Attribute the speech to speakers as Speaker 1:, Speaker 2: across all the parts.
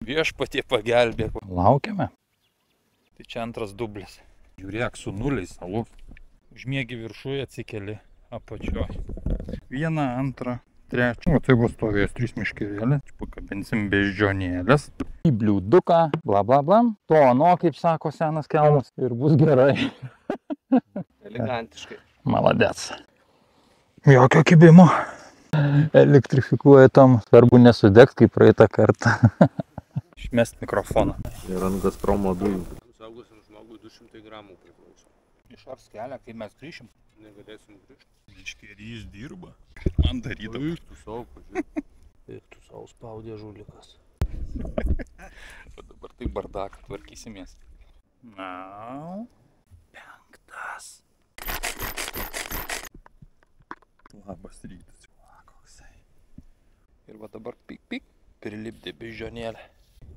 Speaker 1: Viešpatie pagelbėk. Laukiame. Tai čia antras dublis. Žiūrėk, su nuliais salų. Užmiegi viršuje, atsikeli apačioj. 1, 2, 3. O tai bus stovėjęs 3 miškirėlės. Pakabinsim beždžionėlės. Į bliūduką, bla bla bla. To, kaip sako senas kelmas. Ir bus gerai.
Speaker 2: Elegantiškai.
Speaker 1: Maladec. Jokio kibimo. Elektrifikuoja tam. Svarbu nesudegt, kaip praeitą kartą. Išmest mikrofoną.
Speaker 2: Ir ant Gazpromo dujų. Saugusiam žmogui 200 gramų priklauso.
Speaker 1: Išars kelią, kai mes grįšim.
Speaker 2: Negalėsim grįžti.
Speaker 1: Miškerys dirba. Man darydam.
Speaker 2: Eik tu savo, pažiūrėk. Eik tu savo spaudė žulikas.
Speaker 1: O dabar tai bardaką tvarkysimės. Na. 5. Labas rytas. Koksai. Ir va dabar pik, prilipdė beždžionėlę.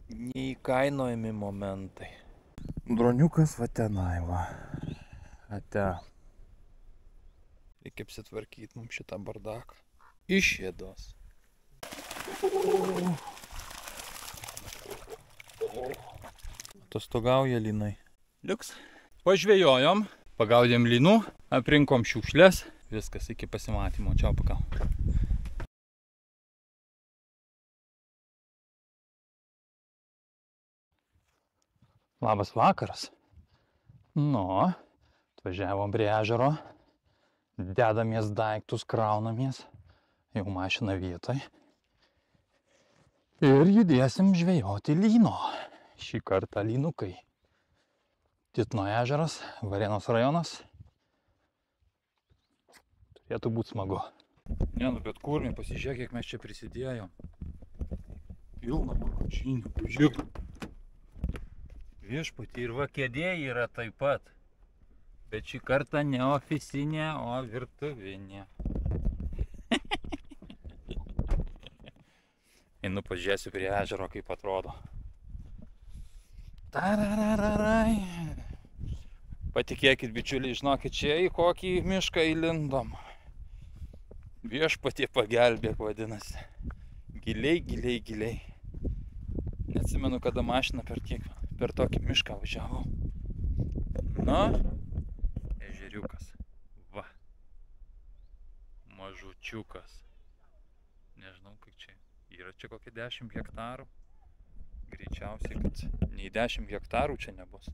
Speaker 1: Neįkainojami momentai. Droniukas va tenai va. Ate. Reikia apsitvarkyti mums šitą bardaką. Iš ėdos. Atostogauja lynai. Liuks. Pažvejojom, pagaudėm lynų, aprinkom šiukšlės. Viskas iki pasimatymo. Čiau, pakau. Labas vakaras. Nu, atvažiavom prie ežero. Dedamės daiktus, kraunamės. Jau mašina vietoj. Ir judėsim žvejoti lyno. Šį kartą lynukai. Titno ežeras, Varėnos rajonas. Turėtų būti smagu. Ne, nu bet kurmi, pasižiūrėk, kiek mes čia prisidėjom. Pilna bagažinių, pažiūrėk. Viešpatį ir va kėdė yra taip pat. Bet šį kartą ne ofisinė, o virtuvinė. Einu pažiūrėsiu prie ežero, kaip atrodo. Tarararai. Patikėkit, bičiuliai, žinokit, čia į kokį mišką įlindom. Viešpatie pagelbėk vadinasi. Giliai, giliai, giliai. Neatsimenu, kada mašiną per tokį mišką važiavau. Na, ežeriukas. Va. Mažučiukas. Nežinau, kaip čia. Yra čia kokie 10 hektarų. Greičiausiai, kad nei 10 hektarų čia nebus.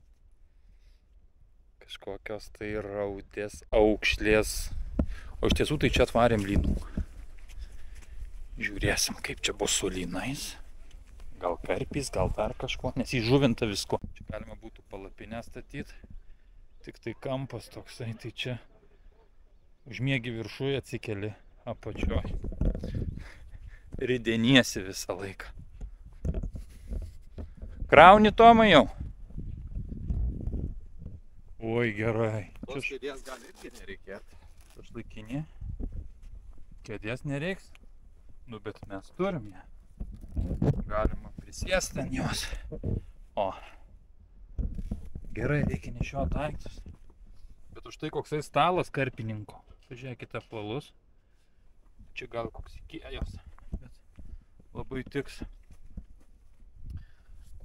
Speaker 1: Kažkokios tai raudės, aukšlės. O iš tiesų tai čia atvarėm lynų. Žiūrėsim, kaip čia bus su lynais. Gal karpys, gal dar kažko, nes įžuvinta visko. Čia galima būtų palapinę statyti. Tik tai kampas toksai, tai čia užmiegi viršuje, atsikeli apačioj. Rideniesi visą laiką. Krauni, Tomai, jau? Oi, gerai.
Speaker 2: Tos kėdės gali irgi nereikėti.
Speaker 1: Šlaikinė. Kėdės nereiks. Nu, bet mes turim ją. Galima prisėsti ant jos. O. Gerai, reikia nešiot daiktus. Bet už tai koksai stalas karpininko. Pažiūrėkite apvalus. Čia gal koks ikėjos. Bet labai tiks.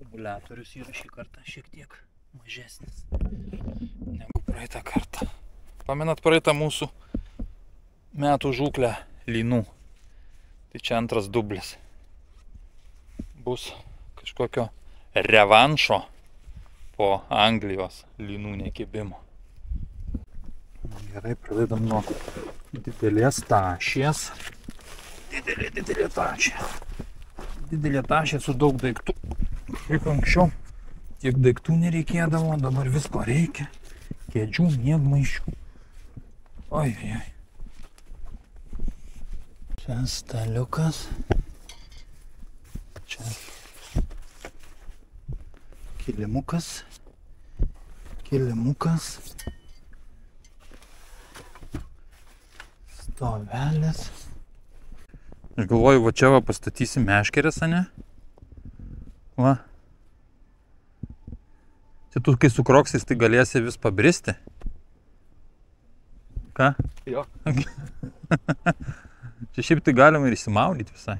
Speaker 1: Akumuliatorius yra šį kartą šiek tiek mažesnis negu praeitą kartą. Pamenat praeitą mūsų metų žūklę lynų. Tai čia antras dublis. Bus kažkokio revanšo po Anglijos lynų nekibimo. Gerai, pradedam nuo didelės tašės. Didelė tašė. Didelė tašė su daug daiktų. Kaip anksčiau, tiek daiktų nereikėdavo, dabar visko reikia. Kėdžių, miegmaišių. Oi. Čia staliukas. Čia kilimukas. Stovelis. Aš galvoju, va čia va pastatysim meškerės, ane? Va. Čia tu, kai su kroksais, tai galėsi vis pabristi. Ką?
Speaker 2: Jo.
Speaker 1: Čia šiaip tai galima ir įsimaudyti visai.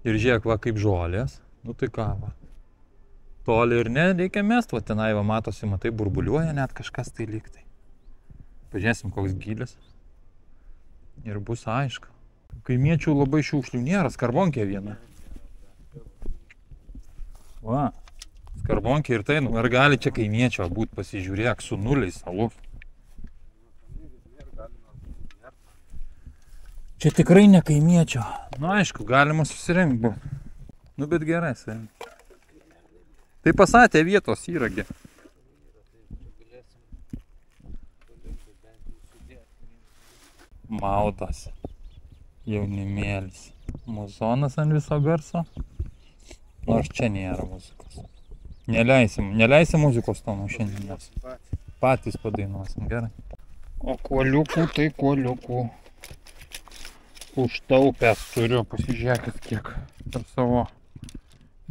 Speaker 1: Ir žiūrėk, va, kaip žolės. Nu tai ką va. Toli ir nereikia mest, va tenai va matosi, matai, burbuliuoja net kažkas tai lyg tai. Pažiūrėsim, koks gylis. Ir bus aišku. Kaimiečių labai šiukšlių nėra, skarbonkė viena. Va, skarbonkė ir tai, nu, ar gali čia kaimiečio būt, pasižiūrėk, su nuliais salų. Čia tikrai ne kaimiečio. Nu, aišku, galima susirinkti būt. Nu, bet gerai, savim. Tai pasatė vietos įragi. Maudas. Jaunimėlis. Muzonas ant viso garso. Nors čia nėra muzikos. Neleisim muzikos tono šiandien. Patys padainuosim, gerai. O kuoliukų tai kuoliukų. Užtaupęs turiu, pasižiūrėkit kiek per savo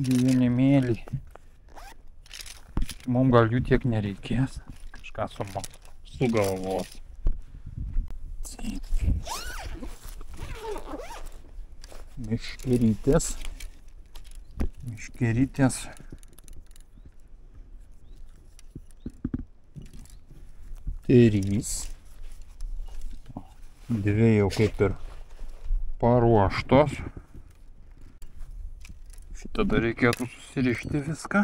Speaker 1: gyvenimėlį. Mums gal jų tiek nereikės. Kažką sugalvos. Miškerytės. Trys. Dvi jau kaip ir paruoštos. Šitą dar reikėtų susirišti viską.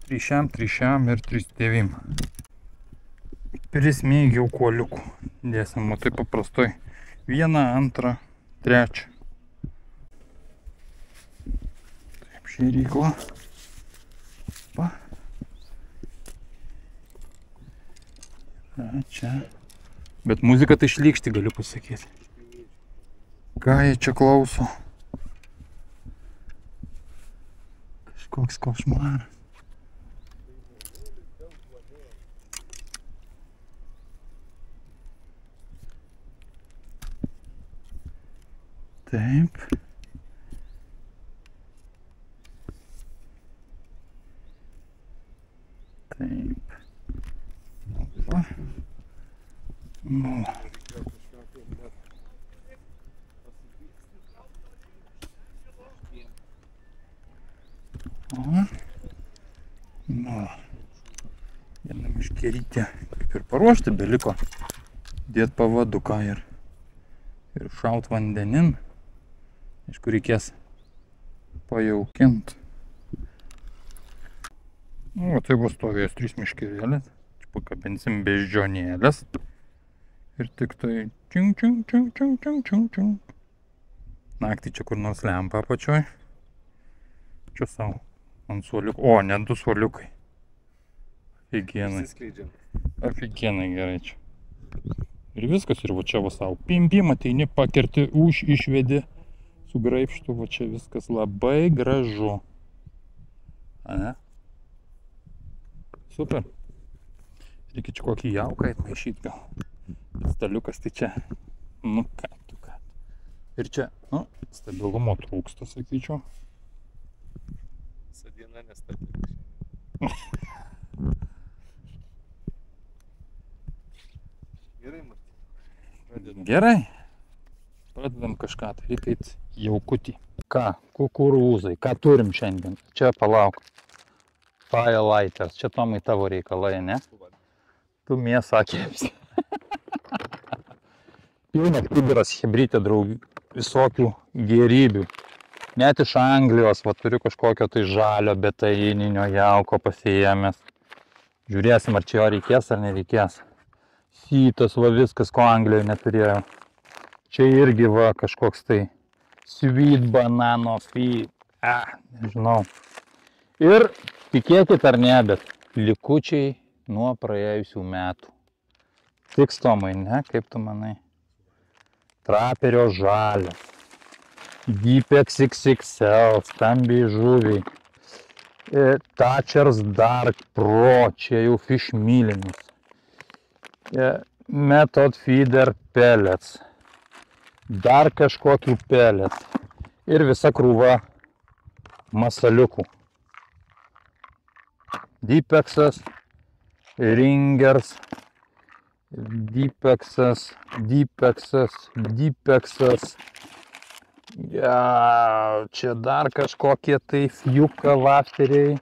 Speaker 1: 3 ir 3 Prismeigiau kuoliukų. Dėsim, o taip paprastai. 1, 2, 3. Taip, šėrykla. Pa. Čia. Bet muzika tai šlykšti, galiu pasakyti. Ką jie čia klauso? Kažkoks košmaras. Taip. Taip. Va. Nu. O. Nu. Vieną miškerytę kaip ir paruošti, beliko dėt pavaduką ir šaut vandenin. Aišku, reikės pajaukint. Nu, tai bus stovės 3 miškerėlės. Čia pakabinsim beždžionėlės. Ir tik tai čing. Naktį čia kur nors lempa apačioj. Čia savo ant suoliukų. O, net 2 suoliukai. Afigienai gerai čia. Ir viskas, ir va čia va savo pim, ateini, pakerti, išvedi su graibštu, va čia viskas labai gražu. Ane? Super. Reikia čia kokį jauką atmaišyti gal. Staliukas tai čia. Nu ką tu. Ir čia, nu, stabilumo trūksta, sakyčiau.
Speaker 2: Visą dieną nestabili. Gerai, Martin.
Speaker 1: Gerai. Pradedam kažką, tai reikia eit jaukutį. Ką, kukurūzai, ką turim šiandien? Čia palauk. Firelighter, čia Tomai tavo reikalai, ne? Tu mėsą kepsi. Pilnas kibiras chebrytė draugų, visokių gėrybių. Net iš Anglijos, va turiu kažkokio tai žalio betaininio jauko pasiėmęs. Žiūrėsim, ar čia jo reikės ar nereikės. Sytas, va viskas, ko Anglijoje neturėjau. Čia irgi va kažkoks tai sweet banano feed. Nežinau. Ir tikėkit ar ne, bet likučiai nuo praėjusių metų. Tiks, Tomai, ne? Kaip tu manai? Traperio žalio. Deepex XXL, stambiai žuviai. Thatcher's Dark Pro, čia jau fish mylinis. Method Feeder pellets. Dar kažkokių pellets. Ir visa krūva masaliukų. Deepexas, Ringers, Deepexas, Ja, čia dar kažkokie tai fjuka vafteriai,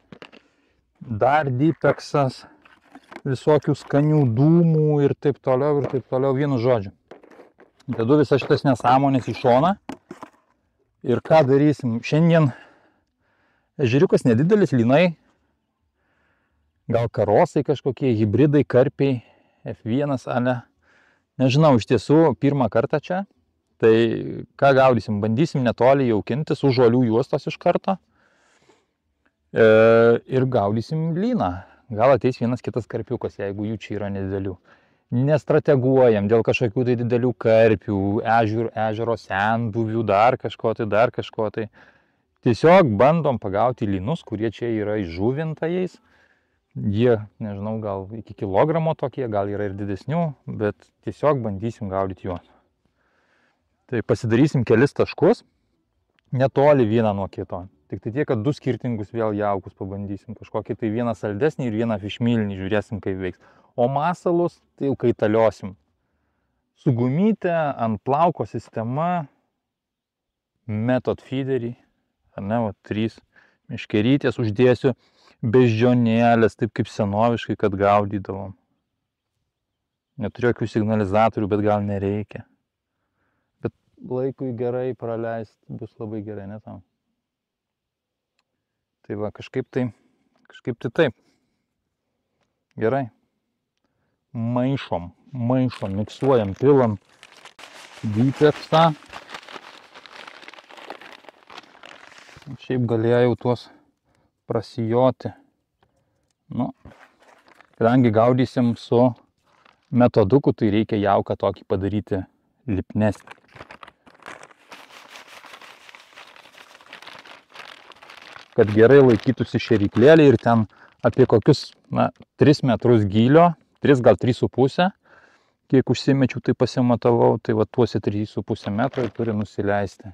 Speaker 1: dar dipeksas, visokių skanių dūmų ir taip toliau, vienu žodžiu. Dedu visas šitas nesąmonės į šoną ir ką darysim. Šiandien ežeriukas nedidelis, lynai, gal karosai kažkokie, hibridai, karpiai, F1, ale. Nežinau, iš tiesų, pirmą kartą čia. Tai ką gaudysim? Bandysim netoli jaukintis už žolių juostos iš karto. Ir gaudysim lyną. Gal ateis vienas kitas karpiukas, jeigu jų čia yra nedidelių. Nestrateguojam dėl kažkokių tai didelių karpių, ežero senbuvių, dar kažko tai. Tiesiog bandom pagauti lynus, kurie čia yra įžuvintajais. Jie, nežinau, gal iki kilogramo tokie, gal yra ir didesnių, bet tiesiog bandysim gaudyti juos. Tai pasidarysim kelis taškus, netoli vieną nuo kito. Tik tai tiek, kad du skirtingus vėl jaukus pabandysim. Kažkokį tai vieną saldesnį ir vieną fišmilinį, žiūrėsim kaip veiks. O masalus tai jau kaitaliosim. Su gumyte, ant plauko sistema, method feederį, ar ne, va, 3 meškerytės uždėsiu, beždžionėlės, taip kaip senoviškai, kad gaudydavom. Neturiu jokių signalizatorių, bet gal nereikia. Bet laikui gerai praleist bus labai gerai, ne tam? Tai va, kažkaip tai taip. Gerai. Maišom, miksuojam, pilam dipeksą. Šiaip galėjau tuos prasijoti. Nu, kadangi gaudysim su metoduku, tai reikia jauką tokį padaryti lipnesnį. Kad gerai laikytųsi šėryklėlį ir ten apie kokius 3 metrus gylio, 3 gal 3,5, kiek užsimečiau, tai pasimatavau, tai va tuose 3,5 metro ir turi nusileisti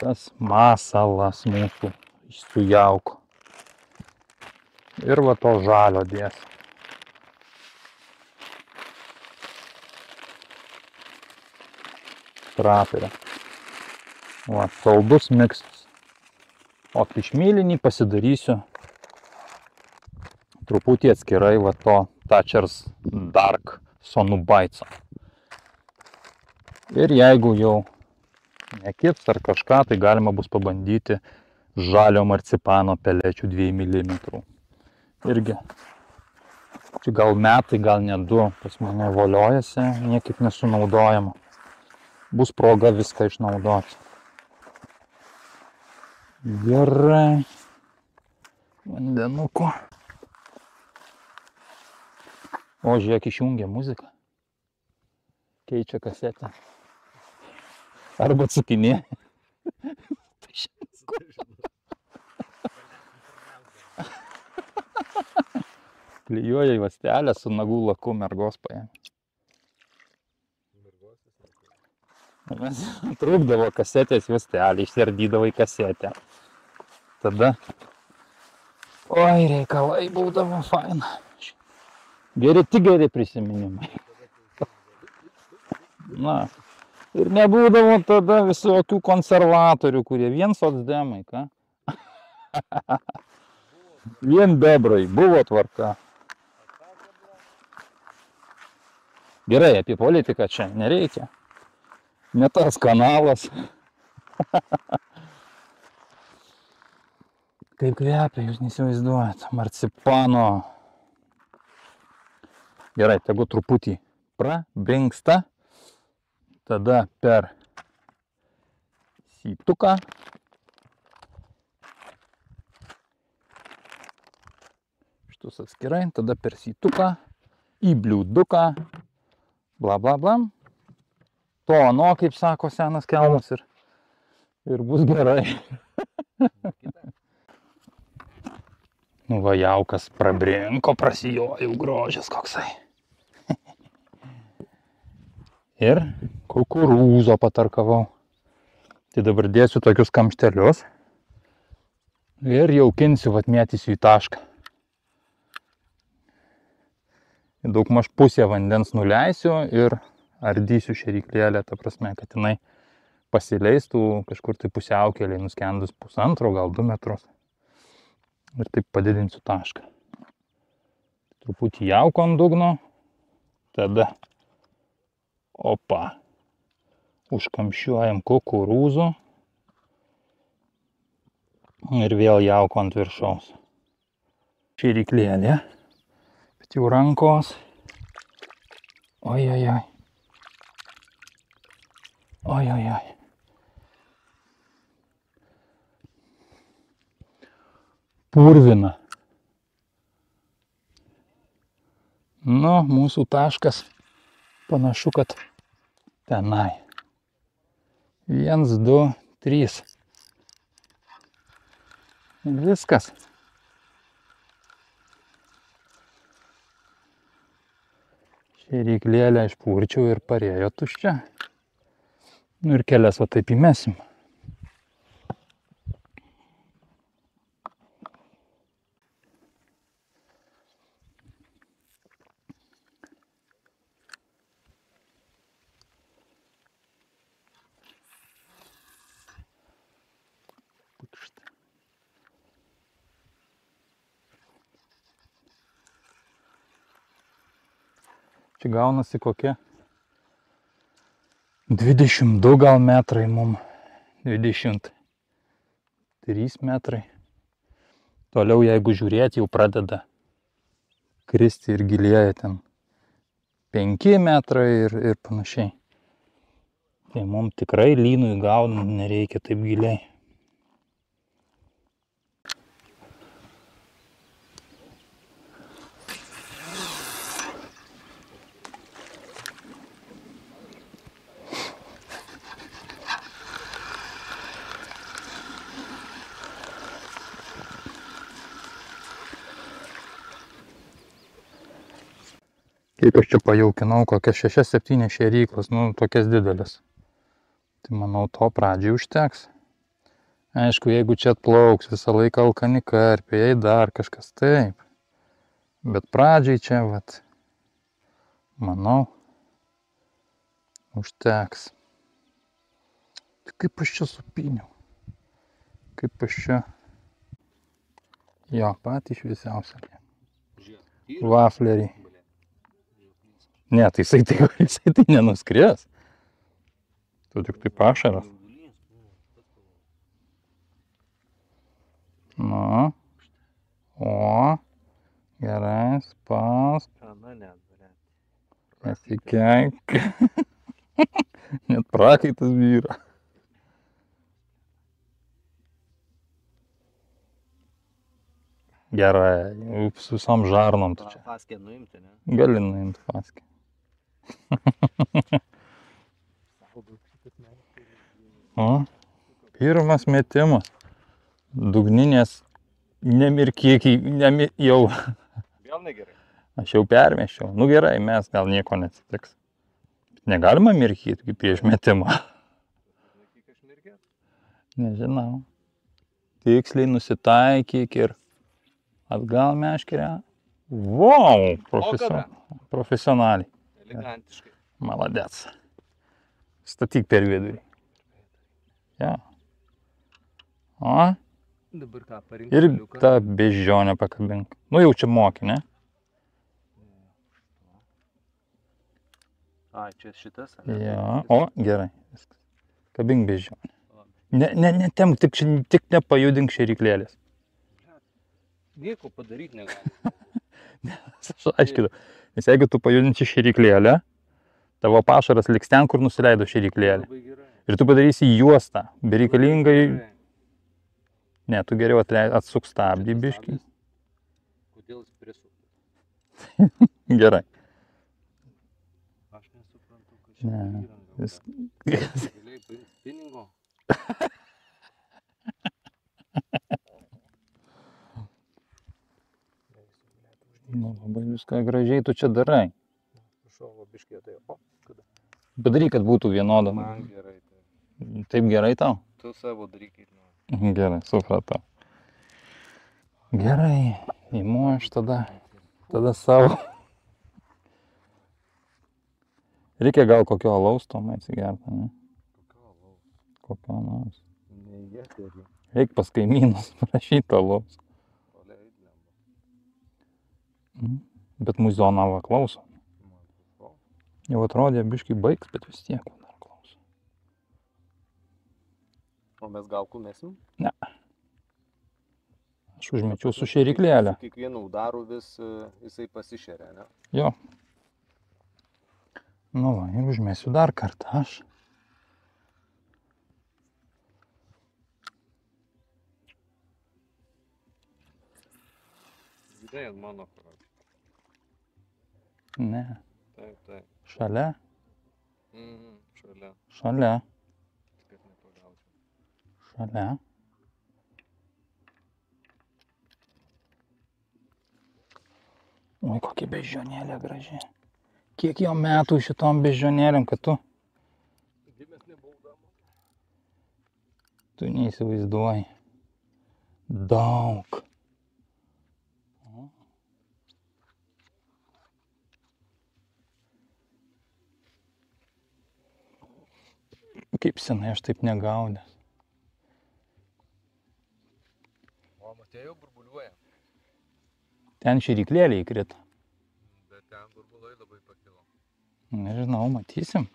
Speaker 1: tas masalas mūsų su jauku. Ir va to žalio dės. Traperio. Va, saldus miksas. O fišmilinį pasidarysiu truputį atskirai va to Thatcher's Dark Sonubaitso. Ir jeigu jau nekibs ar kažką, tai galima bus pabandyti žalio marcipano pelečių 2 mm. Irgi, čia gal metai, gal ne 2, pas mane voliojasi, niekaip nesunaudojama. Bus proga viską išnaudoti. Gerai. Vandenuko. O, žiūrėk, išjungia muziką. Keičia kasetę. Arba atsukinė. Klijuoja juostelę su nagų laku, mergos paėmė. Trūkdavo kasetės juostelį, išsiardydavo į kasetę. Tada, oi, reikalai būdavo faina. Geri prisiminimai. Na, ir nebūdavo tada visokių konservatorių, kurie vien socdemai, ką? Vien bebrai, buvo tvarka. Gerai, apie politiką čia nereikia. Ne tas kanalas. Kaip kvepia, jūs neįsivaizduojat. Marcipano. Gerai, tegu truputį prabrinksta. Tada per sytuką. Šitus atskirai. Tada per sytuką. Į bliūduką. Bla bla bla. To ano, kaip sako senas kelmas, ir bus gerai. Nu va, jaukas prabrinko, prasijojau, grožis koksai. Ir kukurūzo patarkavau. Tai dabar dėsiu tokius kamštelius. Ir jaukinsiu, atmėtysiu į tašką. Daugmaž pusę vandens nuleisiu ir ardysiu šėryklėlę, ta prasme, kad jinai pasileistų kažkur tai pusiaukelėj nuskendus 1,5, gal 2 metrus. Ir taip padidinsiu tašką. Truputį jauko ant dugno. Tada, opa, užkamščiuojam kukurūzų. Ir vėl jauko ant viršaus. Šėryklėlė. Bet jau rankos. Ojojoj. Ojojoj. Purvina. Nu, mūsų taškas panašu, kad tenai. 1, 2, 3. Viskas. Šėryklėlę išpurčiau ir parėjo tuščia. Nu ir kelias va taip įmesim. Čia gaunasi kokie 22 gal metrai mum, 23 metrai. Toliau jeigu žiūrėti, jau pradeda kristi ir gilėja ten 5 metrai ir panašiai. Tai mum tikrai lynui gaunant nereikia taip giliai. Kaip aš čia pajaukinau, kokias 6-7 šėryklas, nu, tokias didelis. Tai manau, to pradžiai užteks. Aišku, jeigu čia atplauks visą laiką alkani karpiai, jei dar kažkas taip. Bet pradžiai čia, vat, manau, užteks. Tai kaip aš čia supyniau? Kaip aš čia? Jo, patį šviesiausią. Vaflerį. Ne, tai jisai tai nenuskries. Tu tik tai pašaras. Nu. O. Gerai, spausk. Nesikeik. Net prakaitas vyra. Gerai, su visom žarnom tu čia.
Speaker 2: Faskę nuimti, ne?
Speaker 1: Gali nuimti faskę. O, pirmas metimas. Dugninės nemirkiekiai, jau.
Speaker 2: Vėl negerai.
Speaker 1: Aš jau permeščiau. Nu gerai, mes gal nieko neatsitiks. Negalima mirkyti prieš metimą. Nežinau. Tiksliai nusitaikyk ir atgal meškerę. Wow, profesionaliai.
Speaker 2: Elegantiškai.
Speaker 1: Maladec. Statyk per vidurį. Ja. O.
Speaker 2: Dabar ką, parinkti
Speaker 1: Ir
Speaker 2: kaliuką?
Speaker 1: tą beždžionę pakabink. Nu jau čia moki, ne?
Speaker 2: A, čia šitas, ne?
Speaker 1: Ja. O, gerai. Viskas. Kabink beždžionę. Netemk, tik nepajudink šėryklėlės.
Speaker 2: Nieko padaryti negali.
Speaker 1: Aš aiškinu. Nes jeigu tu pajudinsi šėryklėlę, tavo pašaras liks ten, kur nusileido šėryklėlė.
Speaker 2: Labai gerai.
Speaker 1: Ir tu padarysi juostą. Bereikalingai.
Speaker 2: Gerai.
Speaker 1: Ne, tu geriau atsuk stabdį biškį.
Speaker 2: Kodėl jis prisuktas?
Speaker 1: Gerai.
Speaker 2: Aš nesuprantu, kad čia
Speaker 1: Ne,
Speaker 2: įranga.
Speaker 1: vis...
Speaker 2: Galėjai paimti spiningo.
Speaker 1: Nu, labai viską gražiai tu čia darai.
Speaker 2: Šovo biškė, tai o, kada?
Speaker 1: Padaryk, kad būtų vienoda.
Speaker 2: Man gerai. Tai.
Speaker 1: Taip gerai tau?
Speaker 2: Tu savo daryk kaip nori.
Speaker 1: Gerai, supratau. Gerai, imu aš tada savo. Reikia gal kokio alaus tomai atsigerti, ne?
Speaker 2: Kokio alaus?
Speaker 1: kokią nors.
Speaker 2: Ne į eterį.
Speaker 1: Eik pas kaimynus prašyti alaus.
Speaker 2: Toliai lemba.
Speaker 1: Bet muzoną va klauso.
Speaker 2: Man prašau.
Speaker 1: Jau atrodė biškai baigs, bet vis tiek dar klauso.
Speaker 2: O mes galkų mesim?
Speaker 1: Ne. Aš užmečiau su šėriklėlė.
Speaker 2: Su kiekvienu udaru vis jisai pasišeria, ne?
Speaker 1: Jo. Nu va, ir užmesiu dar kartą aš.
Speaker 2: Žinai, ant mano karočių.
Speaker 1: Ne.
Speaker 2: Taip, taip.
Speaker 1: Šalia?
Speaker 2: Šalia.
Speaker 1: Šalia.
Speaker 2: Kad nepagaučiau.
Speaker 1: Šalia. Oi, kokia bežionėlė graži. Kiek jau metų šitom bežionėlėm, kad tu...
Speaker 2: Gimės nebaudama.
Speaker 1: Tu neįsivaizduoji. Daug. Kaip senai aš taip negaudęs.
Speaker 2: O, matėjau, burbuliuoja.
Speaker 1: Ten šėriklėlė įkrito.
Speaker 2: Bet ten burbulai labai pakilo.
Speaker 1: Nežinau, matysim.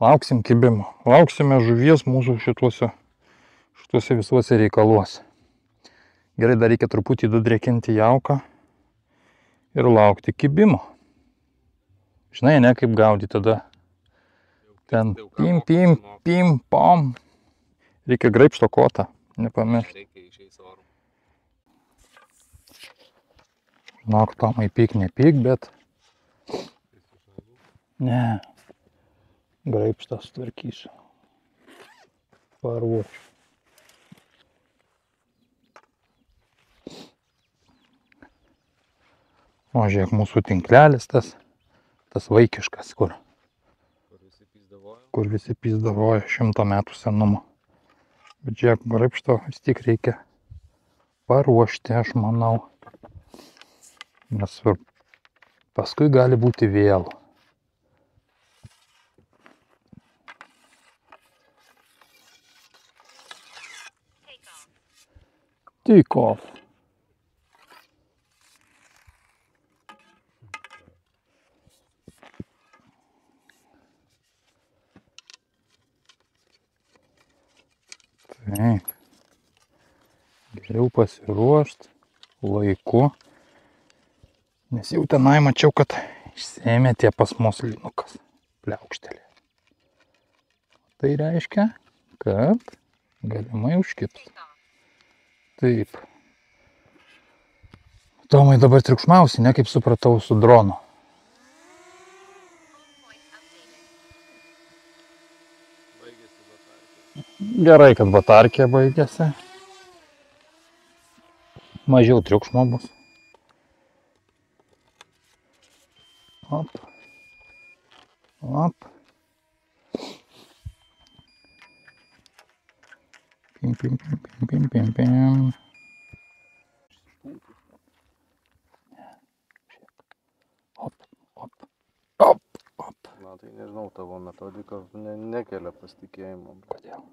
Speaker 1: Lauksim kibimo. Lauksime žuvies mūsų šituose visuose reikaluose. Gerai, dar reikia truputį dudrėkinti jauką ir laukti kibimo. Žinai, ne kaip gaudyti tada. Ten pim, pom. Reikia graibšto kotą, nepamiršti.
Speaker 2: Reikia išeis orų.
Speaker 1: Žinok, Tomai, pyk, nepyk, bet... Ne. Graibštą sutvarkysiu. Paruošiu. O, žiūrėk, mūsų tinklelis tas vaikiškas, kur visi pyzdavoja 100 metų senumo. Bet žiūrėk, graibšto vis tiek reikia paruošti, aš manau. Nes paskui gali būti vėlu. Take off. Taip. Geriau pasiruošti laiku. Nes jau tenai mačiau, kad išsiėmė tie pas mus lynukas. Pliaukštelė. Tai reiškia, kad galimai užkips. Taip. Tomai dabar triukšmausi, ne kaip supratau, su dronu.
Speaker 2: Baigėsi batarkė.
Speaker 1: Gerai, kad batarkė baigėsi. Mažiau triukšmo bus. Op. Op. Pim, pim, pim, pim, pim, pim, pim. Op, op, op, op.
Speaker 2: Na, tai nežinau, tavo metodika nekelia pasitikėjimo.
Speaker 1: Kodėl?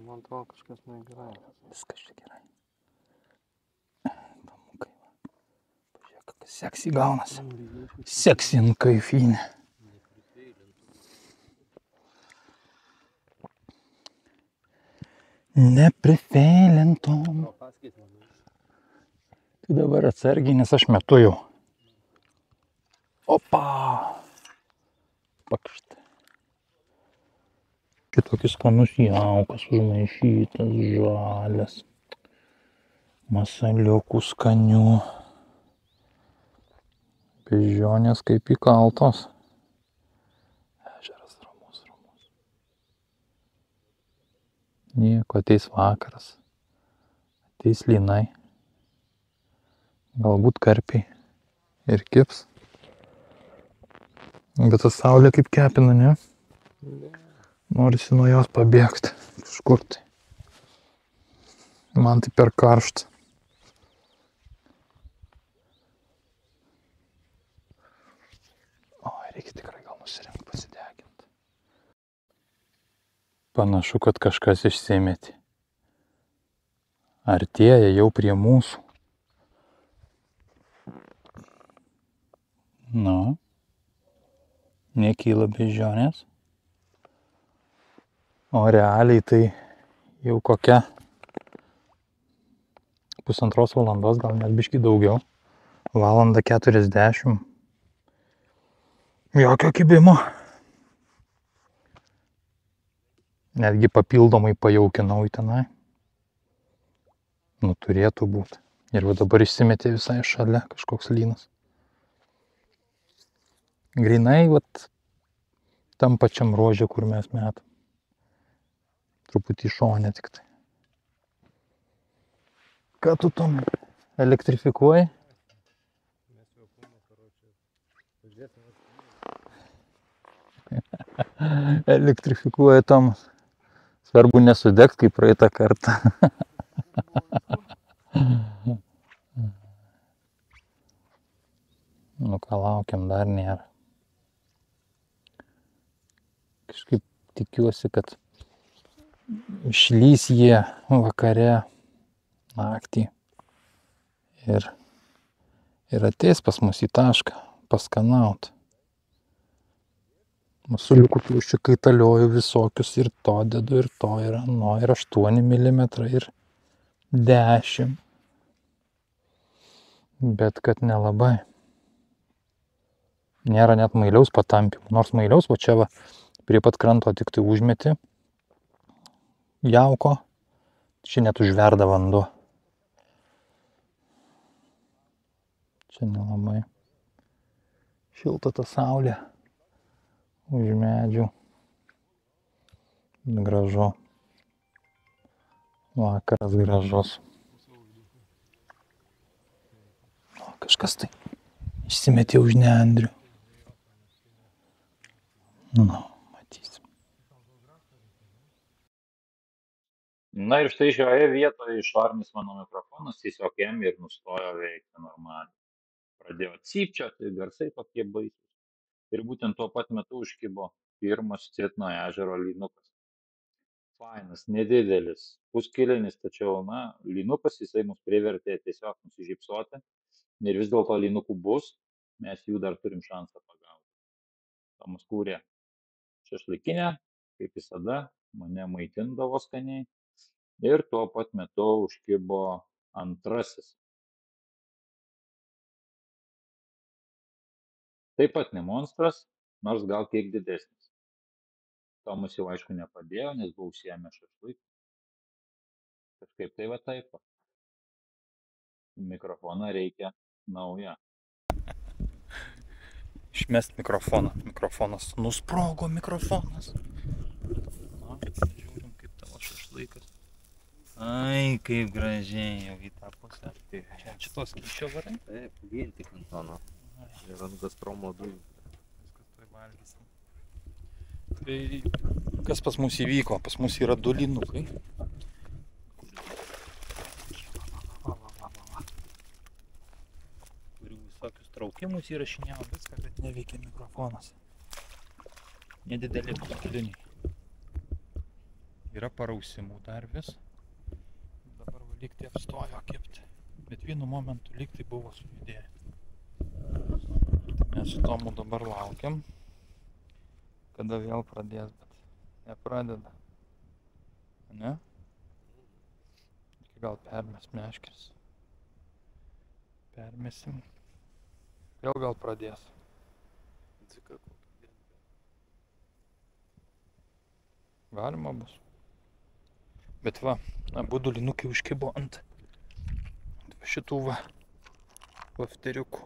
Speaker 2: Man atrodo, kažkas negerai.
Speaker 1: Viskas čia gerai. Tomukai, va. Pažiūrėk, kas seksi gaunasi. Seksin kaifinė. Neprifeilintom. Tai dabar atsargiai, nes aš metu jau. Opa! Pakšt. Kitokis skanus jaukas užmaišytas, žalias. Masaliukų skanių. Bežionės kaip įkaltos. Ežeras ramus. Nieko, ateis vakaras. Ateis lynai. Galbūt karpiai. Ir kips. Bet ta saulė kaip kepina, ne? Norisi nuo jos pabėgti. Kažkur tai. Man tai per karštą. O, reikia tikrai gal nusirinkti, pasideginti. Panašu, kad kažkas išsimetė. Artėja jau prie mūsų. Nu, nekyla beždžionės. O realiai tai jau kokia 1,5 valandos, gal net biškį daugiau. 1:40. Jokio kibimo. Netgi papildomai pajaukinau į tenai. Nu, turėtų būti. Ir va dabar išsimetė visai šalia kažkoks lynas. Grinai, vat, tam pačiam ruože, kur mes metam. Truputį šonė tik tai. Ką tu tam elektrifikuoji? Elektrifikuoja tam. Svarbu nesudegt, kaip praeitą kartą. Nu ką, laukiam, dar nėra. Kažkaip tikiuosi, kad išlys jie vakare, naktį ir ateis pas mus į tašką paskanaut. Masuliukų pliuščių kaitalioju visokius ir to dedu, ir to, ir ano, ir 8 mm, ir 10. Bet kad nelabai. Nėra net mailiaus patampimų. Nors mailiaus, va čia va, prie pat kranto tik tai užmeti jauko. Čia net užverda vanduo. Čia nelabai. Šilta ta saulė. Už medžių. Gražu. Vakaras gražus. O, kažkas tai išsimetė už nendrių. Nu, matysim. Na ir štai šioje vietoje išorinis mano mikrofonas tiesiog ėmė ir nustojo veikti normaliai. Pradėjo cypčioti, garsai tokie baisūs. Ir būtent tuo pat metu užkibo pirmas Citno ežero lynukas. Fainas, nedidelis, puskilinis, tačiau, lynukas jisai mus privertė tiesiog nusižypsoti. Ir vis dėlto lynukų bus, mes jų dar turim šansą pagauti. Tomas kūrė šašlykinę, kaip visada, mane maitindavo skaniai. Ir tuo pat metu užkibo antrasis. Taip pat ne monstras, nors gal kiek didesnis. Tomas jau aišku nepadėjo, nes buvo užsiėmę šašlykų. Kažkaip tai va taip. Mikrofoną reikia naują. Išmest mikrofoną. Mikrofonas. Nusprogo mikrofonas. Na, žiūrim kaip tavo šašlykas. Ai, kaip gražiai jau į tą pusę. Čia šitos kyšio varai?
Speaker 2: Taip, vien tik ant tono. Ir ant Gazpromo dujų.
Speaker 1: Viskas tai valgysim. Tai kas pas mus įvyko? Pas mus yra 2 lynukai. Kurių visokius traukimus įrašinėjau, viską, bet neveikia mikrofonas. Nedideli puskiliniai. Yra parausimų dar vis. Dabar lygtai apstojo kepti. Bet vienu momentu lygtai buvo sujudėję. Mes su Tomu dabar laukiam, kada vėl pradės, bet nepradeda. Ne? Gal permes meškeris. Permesim. Vėl gal pradės. Galima bus. Bet va, abudu lynukai užkibo ant šitų vafteriukų.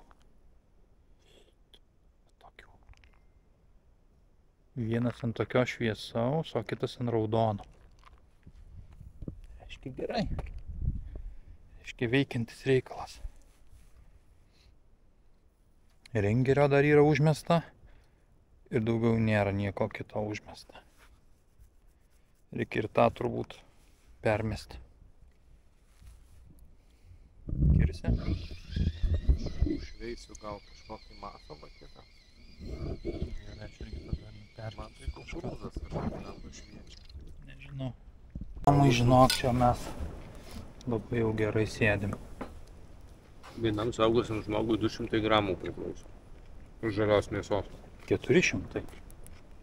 Speaker 1: Vienas ant tokio šviesaus, o kitas ant raudono. Reiškia gerai. Reiškia veikiantis reikalas. Rengerio dar yra užmesta ir daugiau nėra nieko kito užmesta. Reikia ir tą turbūt permesti. Kirsi?
Speaker 2: Užveisiu gal kažkokį masalą kitą.
Speaker 1: Gerai, aš irgi tada permesti.
Speaker 2: Man tai kukurūzas kažkaip šviečia.
Speaker 1: Nežinau. Mamai žinok, čia mes labai jau gerai sėdim.
Speaker 2: Vienam saugusiam žmogui 200 gramų priklauso. Už žalios mėsos.
Speaker 1: 400.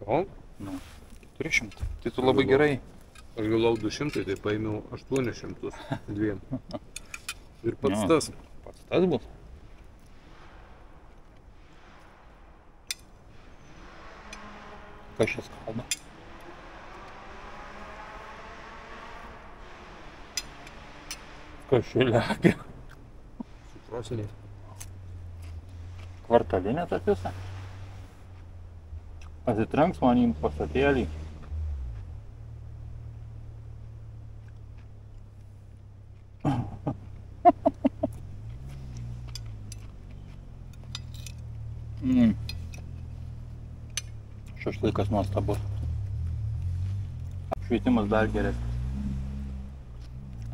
Speaker 2: O?
Speaker 1: Nu, 400. Tai tu labai gerai.
Speaker 2: Aš galvau 200, tai paėmiau 800 dviem. Ir pats
Speaker 1: Jo.
Speaker 2: tas.
Speaker 1: Pats tas bus. Kas čia skalda? Kas čia lekia?
Speaker 2: Su krosiniais.
Speaker 1: Kvartalinė ta visa. Pasitrenks man į pastatėlį. Šašlykas nuostabus. Apšvietimas dar geresnis.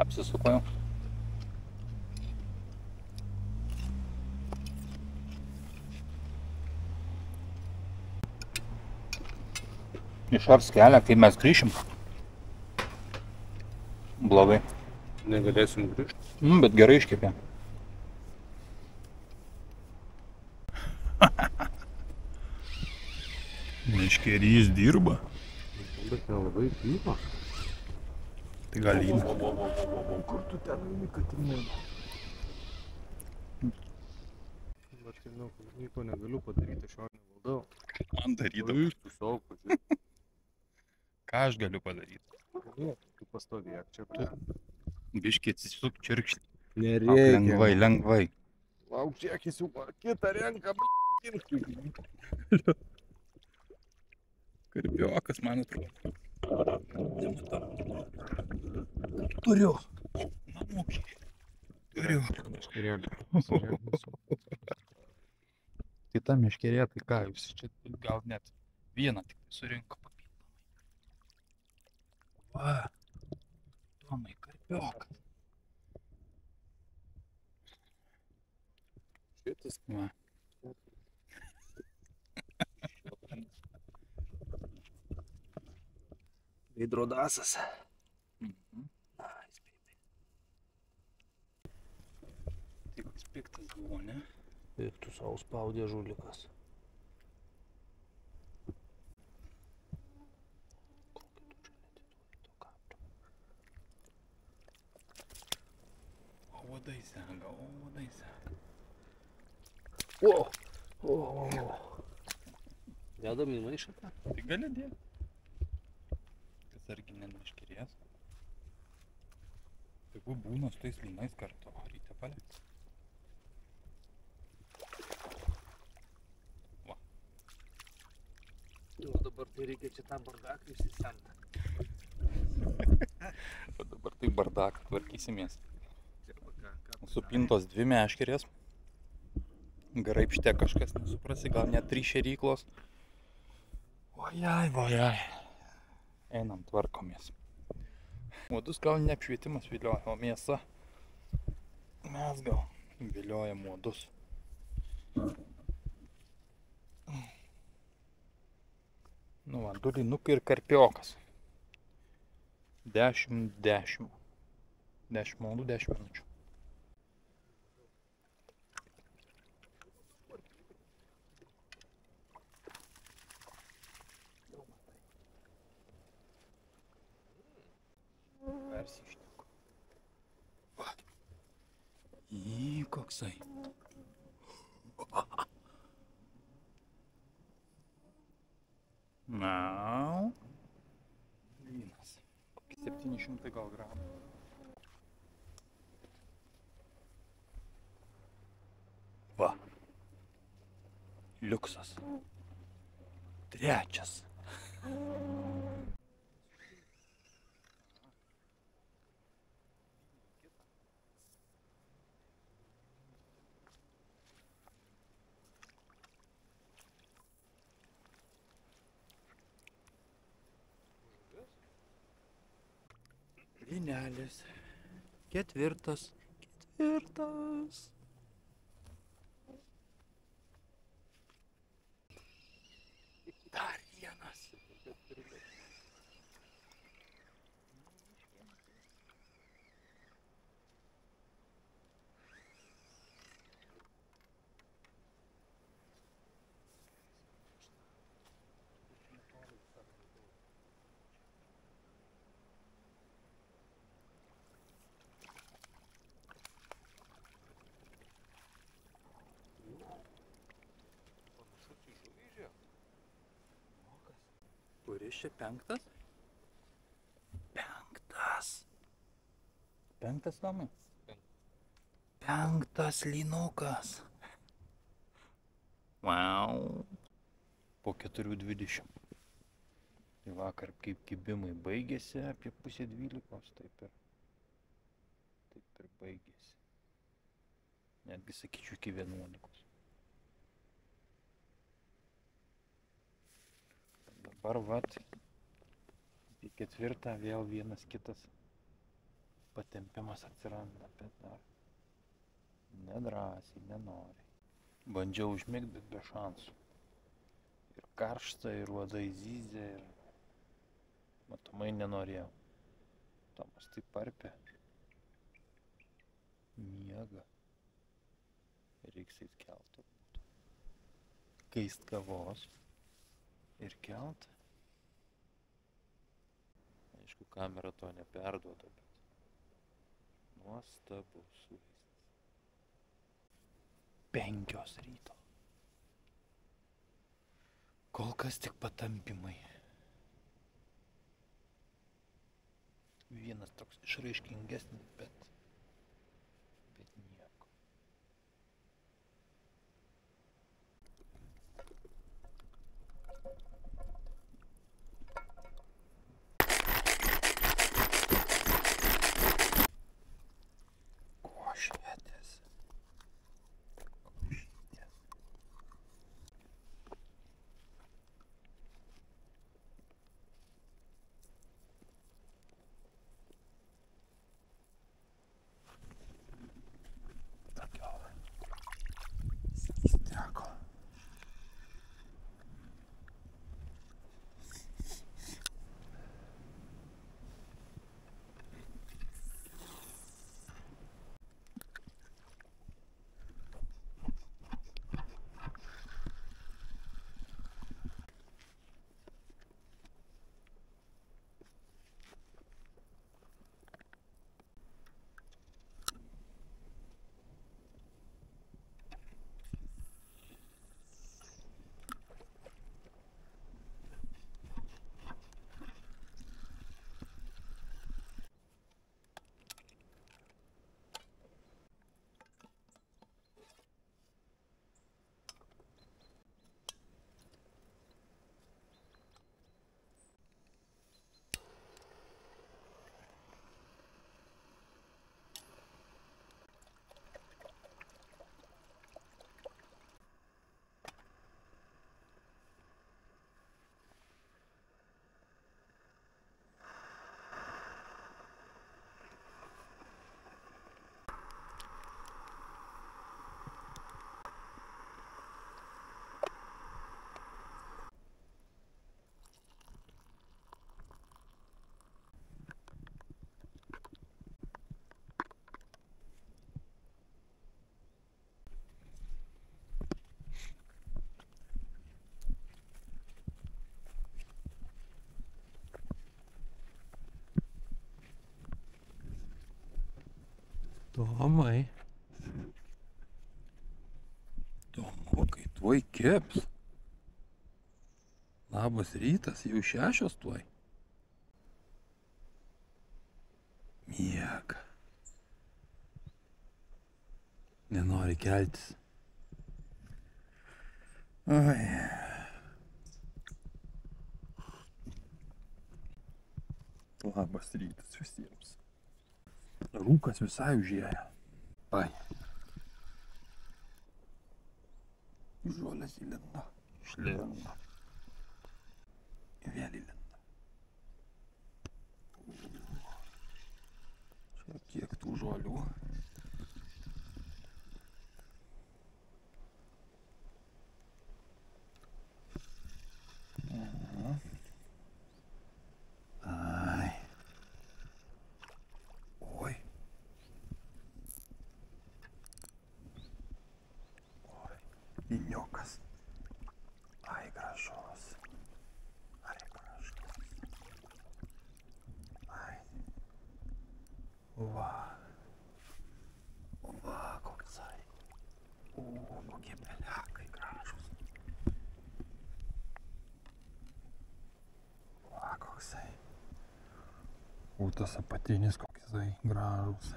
Speaker 1: Apsisukojau. Išars kelią, kai mes grįšim. Blogai.
Speaker 2: Negalėsim grįžti.
Speaker 1: Bet gerai iškepė. Meškerys dirba.
Speaker 2: Bet nelabai pyno.
Speaker 1: Tai gal įna.
Speaker 2: Kur tu ten eini, kad įmė? Aš žinau, kad nieko negaliu padaryti, aš jo nevaldau.
Speaker 1: Man darydavau.
Speaker 2: Tu savo pažiūrėjau.
Speaker 1: Ką aš galiu padaryti?
Speaker 2: Tu pastovėk čia.
Speaker 1: Biškiai atsisuk čirkšlį.
Speaker 2: Nereikia.
Speaker 1: Lengvai, lengvai.
Speaker 2: Lauk, žiūrėkis jau kitą renką,
Speaker 1: Karpiokas, man atrodo. Turiu. Namūkiai. Turiu. Tai ta meškerė, tai ką, jūs čia gal net vieną tik surinko papildomai. Va. Tomai, karpiokas.
Speaker 2: Šitas.
Speaker 1: Va.
Speaker 2: Veidrodasas.
Speaker 1: Tik piktas buvo, ne?
Speaker 2: Ir tu savo spaudė žulikas.
Speaker 1: O vadai sega, o vadai sega.
Speaker 2: Dedam į maišą tą?
Speaker 1: Tai gali dėti. Atsargiai meškerės. Tegu būna su tais lynais kartu, o ryte paleis. Va.
Speaker 2: O dabar tai reikia čia tą bardaką išsisemti.
Speaker 1: O dabar tai bardaką tvarkysimės. Supintos 2 meškerės. Graibšte kažkas nesuprasi, gal net 3 šeryklos. Ojai. Einam, tvarkomės. Uodus gal ne apšvietimas vilioja, o mėsa. Mes gal viliojam uodus. Nu va, 2 lynukai ir karpiokas. 10 valandų, 10 minučių. Persišneku. Va. Koksai. Na. Lynas. Kokį 700 gal gramų. Va. Liuksas. 3. Lynelis. 4. Dar vienas. Kuris čia penktas? Penktas, Tomai? Penktas lynukas. Wow. Po 4:20. Tai vakar kaip kibimai baigėsi apie 11:30, taip ir baigėsi. Netgi sakyčiau iki 11. Dabar vat, į 4 vėl vienas kitas patempimas atsiranda, bet dar nedrąsiai, nenoriai. Bandžiau užmigt, bet be šansų. Ir karšta, ir uodai zyzė, ir matomai nenorėjau. Tomas taip parpė. Miega. Reiks eit kelt turbūt. Kaist kavos ir kelt. Aišku, kamera to neperduoda, bet nuostabus vaizdas. 5 ryto. Kol kas tik patampimai. Vienas toks išraiškingesnis, bet nieko. Košėtės. Teko. Tomai. Tomukai, tuoj keps. Labas rytas, jau 6 tuoj. Miega. Nenori keltis. Ai. Labas rytas visiems. Rūkas visai užėjo. Ai. Žolės įlenda. Išlenda. Vėl įlenda. Čia kiek tų žolių. Ai. Oi. Oi. Iniokas. Ai, gražus. Ai, gražus. Ai. Va. Va, koksai. O, kokie pelekai gražus. koksai. Ūtas apatinis koksai gražus.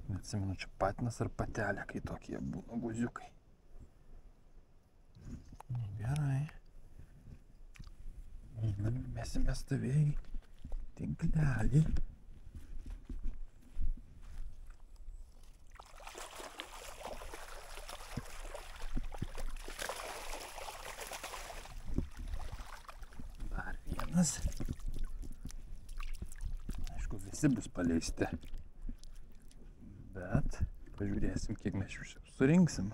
Speaker 1: Neatsimenu, čia patinas ar patelė, kai tokie būna guziukai. Gerai. Mesimės tavėjai tinklelį. Dar vienas. Aišku, visi bus paleisti. Bet pažiūrėsim, kiek mes jų surinksim.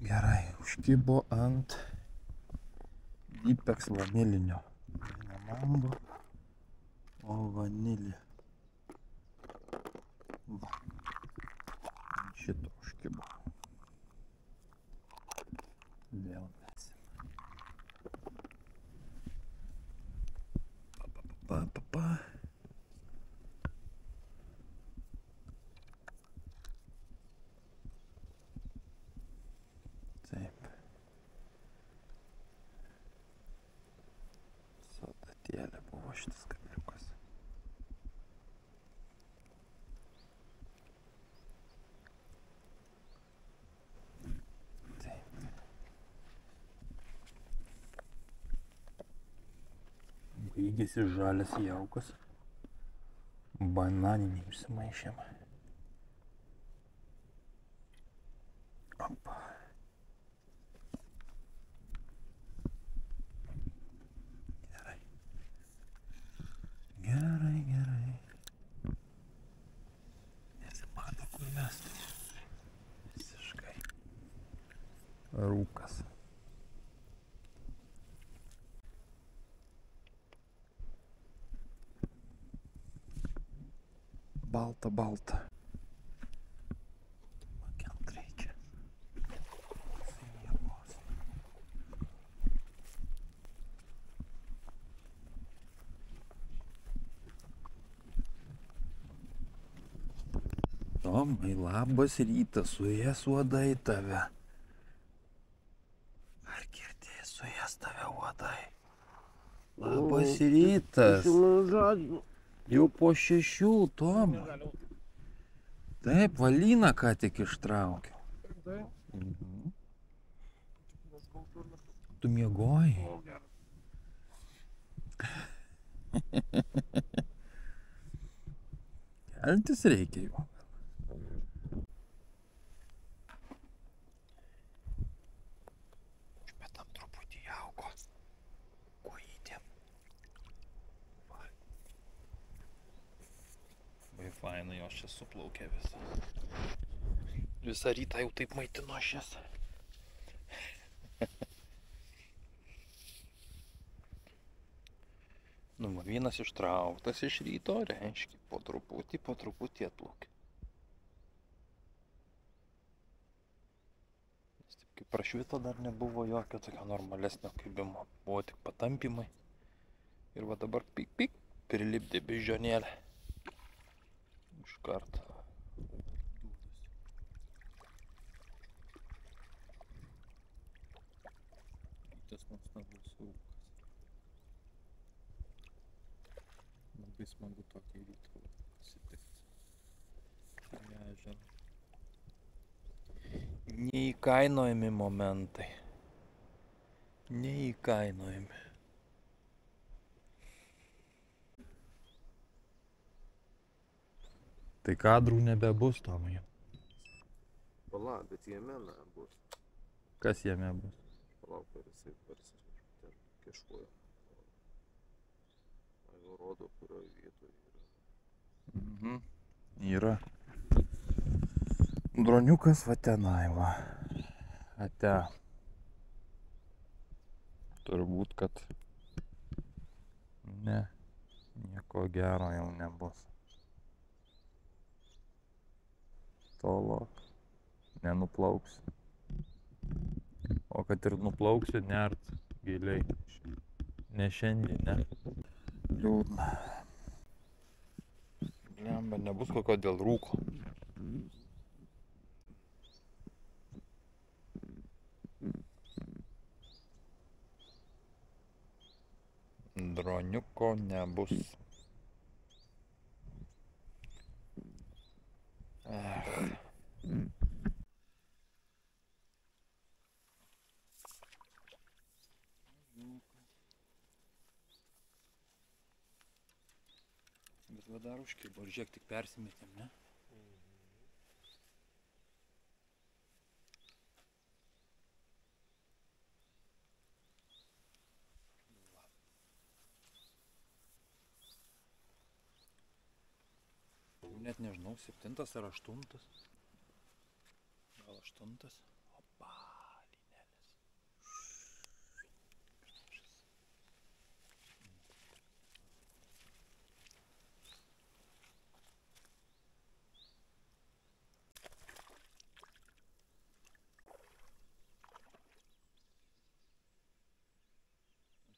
Speaker 1: Gerai, užkibo ant Dipex vanilinio. Ne mambo, o vanilė. Va. Ant šito užkibo. Vėl mesim. Pa. Taip. Sodatėlė buvo šitas kabliukas. Taip. Baigėsi žalias jaukas. Bananinį išsimaišėm. Opa. Gerai. Nesimato, kur mes. Visiškai. Rūkas. Balta. Pakelt reikia. Jėgos. Tomai, labas rytas, suės uodai tave. Ar girdėjai, suės tave uodai? Labas rytas. Jau po 6, Tomai. Taip, valyną ką tik ištraukiau. Tu miegojai? Keltis reikia jau. Užmetam truputį jauko. Kojytėm. Vai fainai, jos čia suplaukė visą. Visą rytą jau taip maitino šias. Nu, vienas ištrauktas iš ryto, reiškia, po truputį atplaukia. Nes taip kaip prašvito dar nebuvo jokio tokio normalesnio kaibimo. Buvo tik patampymai. Ir va dabar pik, prilipdė bežionėlę. Iš karto. Tas nuostabus rūkas. Labai smagu tokį rytą pasitikti. Prie ežero. Neįkainojami momentai. Neįkainojami. Tai kadrų nebebus, Tomai.
Speaker 2: Pala, bet jame nebus.
Speaker 1: Kas jame bus?
Speaker 2: Palauk, ar jisai ten kešuoja. Jau rodo, kurioje vietoje yra.
Speaker 1: Yra. Droniukas va tenai va. Ate. Turbūt, kad ne, nieko gero jau nebus. Tolok. Nenuplauksi. O kad ir nuplauksi, nert giliai. Ne šiandien, ne. Liūdna. Blemba, nebus kokio dėl rūko. Droniuko nebus. Bet va dar užkibo, ir žiūrėk, tik persimetėm, ne? Net nežinau, 7 ar 8. Gal 8. Opa, lynelis.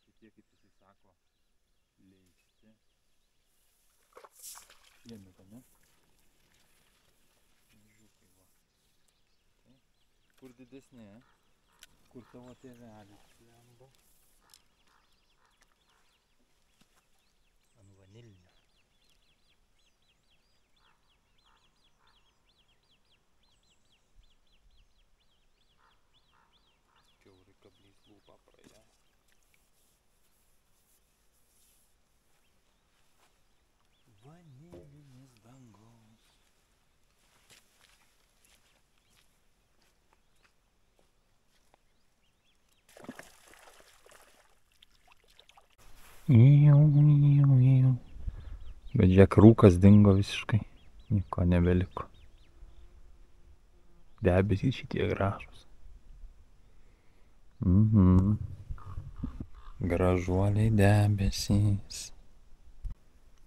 Speaker 1: Šitie, kaip jisai sako, leisti. Šiemika, ne? Žiūkai, va. Kur didesnė? Kur tavo tėvelį? Lemba. Ant vanilinio. Kiauri kablys lūpą praėjo. Vanilinis dangus. Bet žiūrėk, rūkas dingo visiškai. Nieko nebeliko. Debesys šitie gražus. Gražuoliai debesys.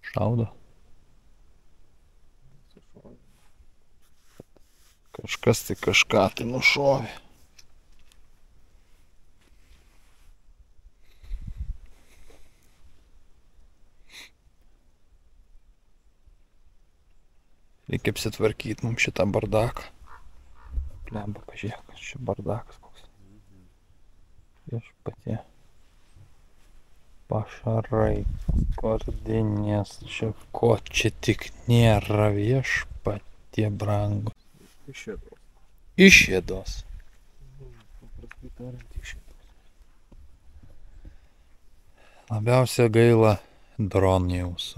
Speaker 1: Šaudo. Kažkas tai kažką tai nušovė. Reikia apsitvarkyti mums šitą bardaką. Lemba, pažiūrėk, šis bardakas koks. Viešpatie. Pašarai, skordinės, čia ko čia tik nėra, viešpatie brangu.
Speaker 2: Išėdos.
Speaker 1: Išėdos.
Speaker 2: Paprastai tariant, išėdos.
Speaker 1: Labiausia gaila dronijaus.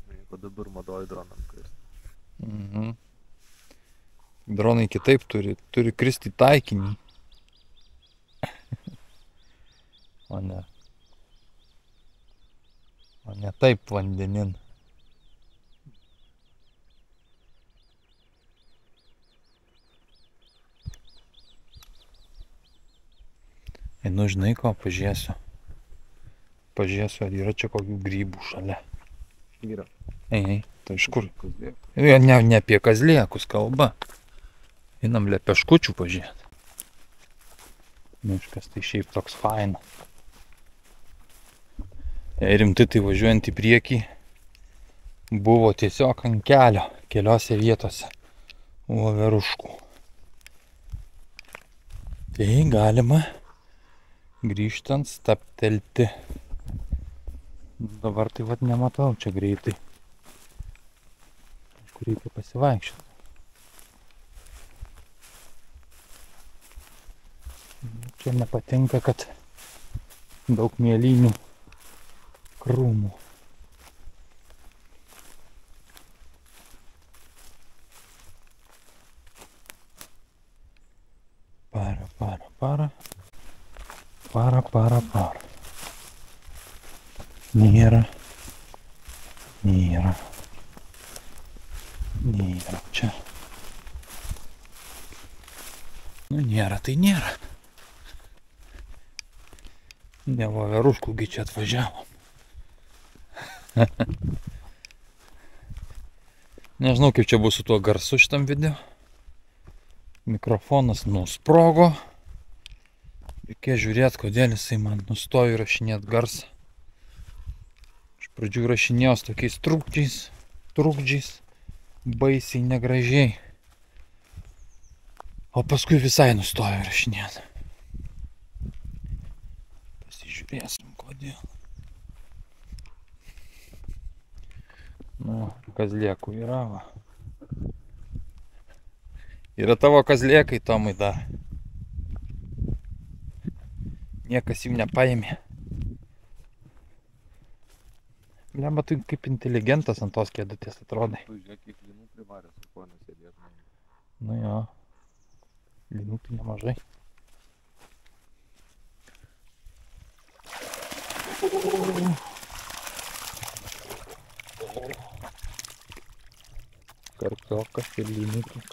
Speaker 2: Jeigu dabar madoj dronam kristi.
Speaker 1: Dronai kitaip turi kristi taikinį. O ne taip vandenin. Einu, žinai ko, pažiūrėsiu. Pažiūrėsiu, ar yra čia kokių grybų šalia.
Speaker 2: Yra.
Speaker 1: Tai iš kur?
Speaker 2: Kazlėkų.
Speaker 1: Ne apie kazlėkus kalba. Einam lepeškučių pažiūrėti. Miškas tai šiaip toks faina. Jei rimtai tai važiuojant į priekį, buvo tiesiog ant kelio, keliose vietose voveruškų. Tai galima grįžtant staptelti. Dabar tai vat nematau čia greitai. Kur reikia pasivaikščioti. Čia nepatinka, kad daug mėlynių krūmų. Para. Nėra čia. Nu nėra, tai nėra. Ne voveruškųgi čia atvažiavom. Nežinau, kaip čia bus su tuo garsu šitam video. Mikrofonas nusprogo. Reikia žiūrėti, kodėl jisai man nustojo įrašinėti garsą. Iš pradžių įrašinėjau su tokiais trukdžiais, baisiai negražiai. O paskui visai nustojo rašinėti. Pasižiūrėsim, kodėl. Nu, kazlėkų yra, va. Yra tavo kazlėkai, Tomai, dar. Niekas jų nepaėmė. Lemba, tu kaip inteligentas ant tos kėdutės atrodai.
Speaker 2: Tu žiūrėk, kiek linų privarė su kuo nesėdėt.
Speaker 1: Nu jo. Linų tai nemažai. Karpiokas ir lyniukas.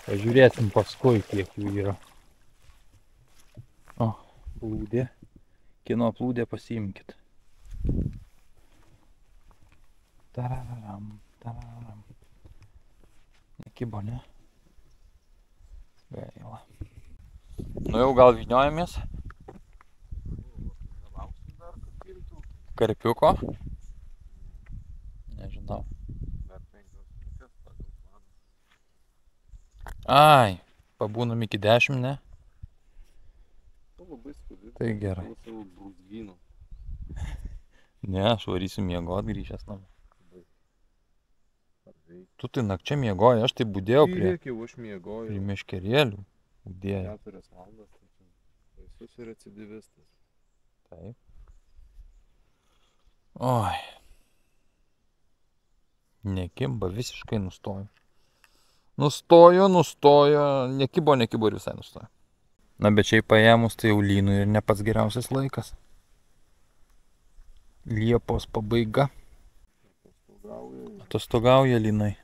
Speaker 1: Pažiūrėsim paskui, kiek jų yra. O, plūdė. Kino plūdė pasiimkit. Tararam, tararam. Nekibo, ne? Gaila. Nu jau gal vyniojamės? Karpiuko? Nežinau. Ai, pabūnam iki 10, ne?
Speaker 2: Labai skudi.
Speaker 1: Tai gerai.
Speaker 2: Savo brūzgynų.
Speaker 1: Ne, aš varysiu miegot grįžęs namą. Tu tai nakčia miegoji, aš tai budėjau prie
Speaker 2: Aš miegojau.
Speaker 1: meškerėlių. Budėjau.
Speaker 2: 4 valandas. Baisus recidivistas.
Speaker 1: Taip. Oi. Nekimba, visiškai nustojo. Nustojo, nekibo ir visai nustojo. Na, bet šiaip paėmus, tai jau lynų ir ne pats geriausias laikas. Liepos pabaiga. Atostogauja lynai.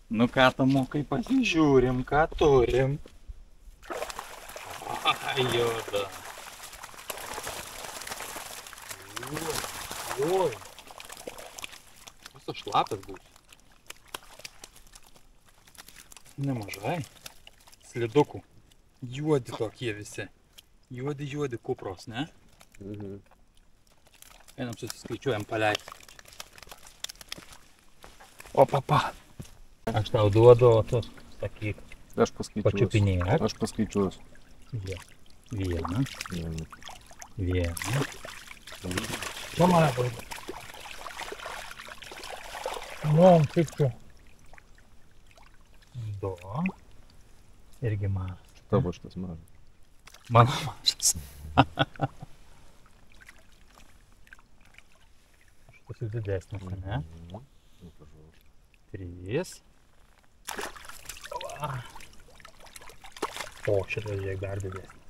Speaker 1: Nu ką, Tomukai, pasižiūrim, ką turim. Ai, joda. Oi. Visas šlapas bus. Nemažai. Slidukų. Juodi tokie visi. Juodi kupros, ne? Einam susiskaičiuojam paleisti. O, papa. Aš tau duodu, o tu sakyk.
Speaker 2: Aš paskaičiuosiu.
Speaker 1: Pačiupinėk.
Speaker 2: Aš paskaičiuosiu.
Speaker 1: Vieną. Čia mane baigia. Nu, kaip tu? 2. Irgi mažas.
Speaker 2: Tavo šitas mažas.
Speaker 1: Mano mažas. Šitas didesnis, ne? 3. O, šitas žiūrėk dar didesnis.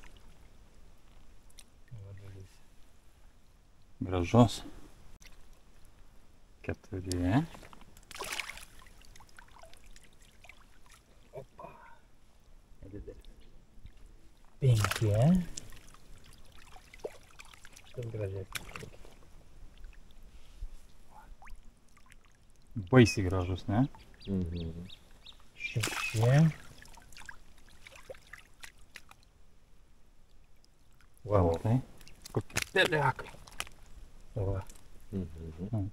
Speaker 1: Gražus. 4. Opa. Nedidelis. 5. Šitas gražesnis. Baisiai gražus, ne? 6. Va, tai. Kokie pelekai. Va. 7.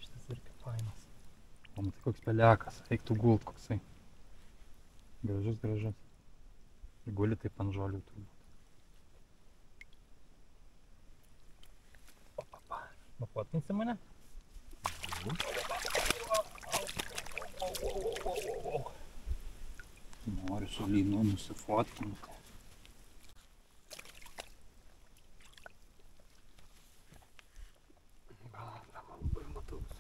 Speaker 1: Šitas irgi fainas. O matai koks pelekas, eik tu gult koksai. Gražus. Guli taip ant žolių turbūt. Nufotkinsi mane? Noriu su lynu nusifotkinti.
Speaker 2: Labai mataus.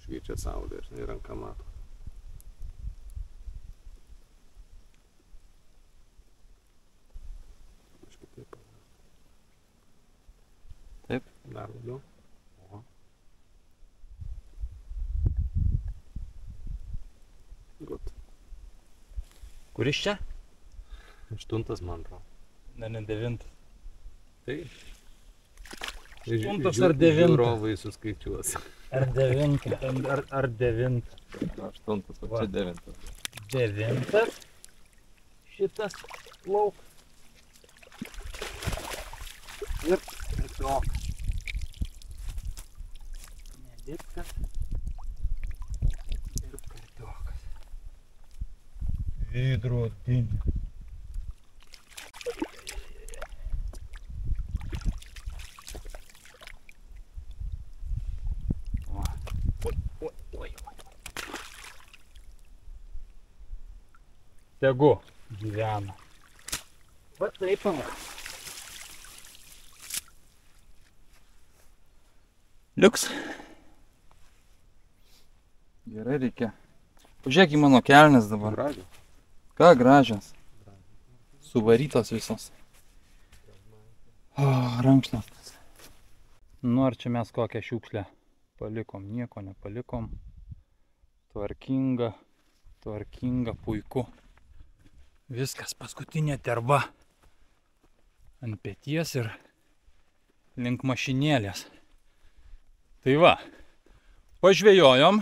Speaker 2: Šviečia saulė ir ranka mato. Aš kitaip.
Speaker 1: Taip?
Speaker 2: Dar labiau. O. Gut.
Speaker 1: Kuris čia?
Speaker 2: 8 man atrodo.
Speaker 1: Dar ne 9.
Speaker 2: Tai
Speaker 1: Aštuntas ar devintas?
Speaker 2: Žiūrovai suskaičiuos.
Speaker 1: Ar devintas? Ar devintas?
Speaker 2: Aštuntas, o čia devintas.
Speaker 1: Devintas. Šitas lauk. Ir kartiokas. Neditkas. Ir kartiokas. Veidrodinė. Tegu gyvena. Va taip, va. Liuks. Gerai reikia. Pažiūrėk į mano kelnes dabar.
Speaker 2: Gražios.
Speaker 1: Ką gražios. Suvarytos visos. Rankšluostas. Nu ar čia mes kokią šiukšlę palikom? Nieko nepalikom. Tvarkinga, puiku. Viskas, paskutinė terba ant peties ir link mašinėlės. Tai va, pažvejojom,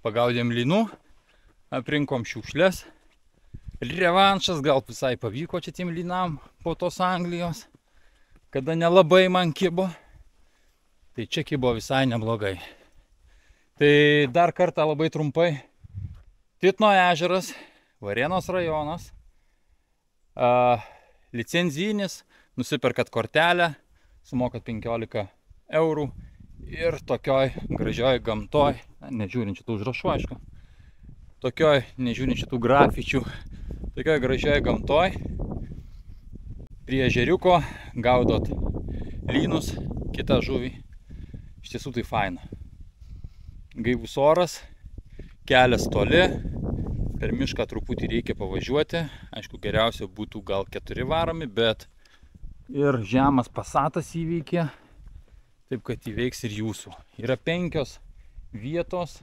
Speaker 1: pagaudėm lynų, aprinkom šiukšlės. Revanšas gal visai pavyko čia tiem lynam po tos Anglijos, kada nelabai man kibo. Tai čia kibo visai neblogai. Tai dar kartą labai trumpai. Titno ežeras, Varėnos rajonas, licenzijinis, nusiperkat kortelę, sumokat 15 eurų ir tokioj gražioj gamtoj, nežiūrint šitų užrašų, aišku, tokioj, nežiūrint šitų grafičių, tokioj gražioj gamtoj, prie ežeriuko gaudot lynus, kitą žuvį. Iš tiesų tai faina. Gaivus oras, kelias toli. Per mišką truputį reikia pavažiuoti, aišku geriausia būtų gal 4 varomi, bet ir žemas pasatas įveikė, taip kad įveiks ir jūsų. Yra 5 vietos,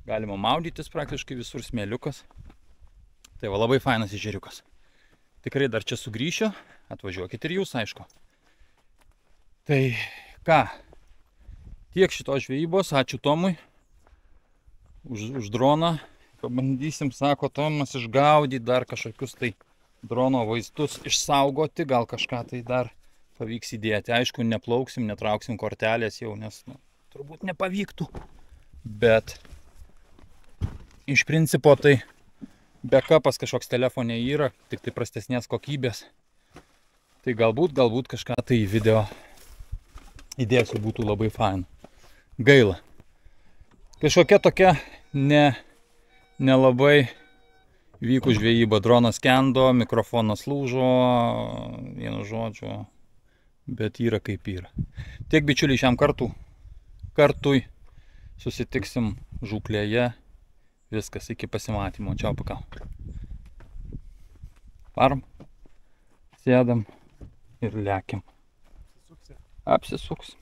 Speaker 1: galima maudytis praktiškai visur, smėliukas. Tai va labai fainas ežeriukas. Tikrai dar čia sugrįšiu, atvažiuokit ir jūs, aišku. Tai ką, tiek šitos žvejybos, ačiū Tomui už droną. Pabandysim, sako Tomas, išgaudyti dar kažkokius tai drono vaizdus, išsaugoti, gal kažką tai dar pavyks įdėti. Aišku, neplauksim, netrauksim kortelės jau, nes turbūt nepavyktų. Bet iš principo tai backupas kažkoks telefone yra, tik tai prastesnės kokybės. Tai galbūt kažką tai į video įdėsiu, būtų labai fain. Gaila. Kažkokia tokia nelabai vyko žvejyba, dronas skendo, mikrofonas lūžo, vienu žodžiu, bet yra kaip yra. Tiek bičiuliai šiam kartui, susitiksim žūklėje, viskas, iki pasimatymo, čiau, pakau. Varom, sėdam ir lekiam. Apsisuks.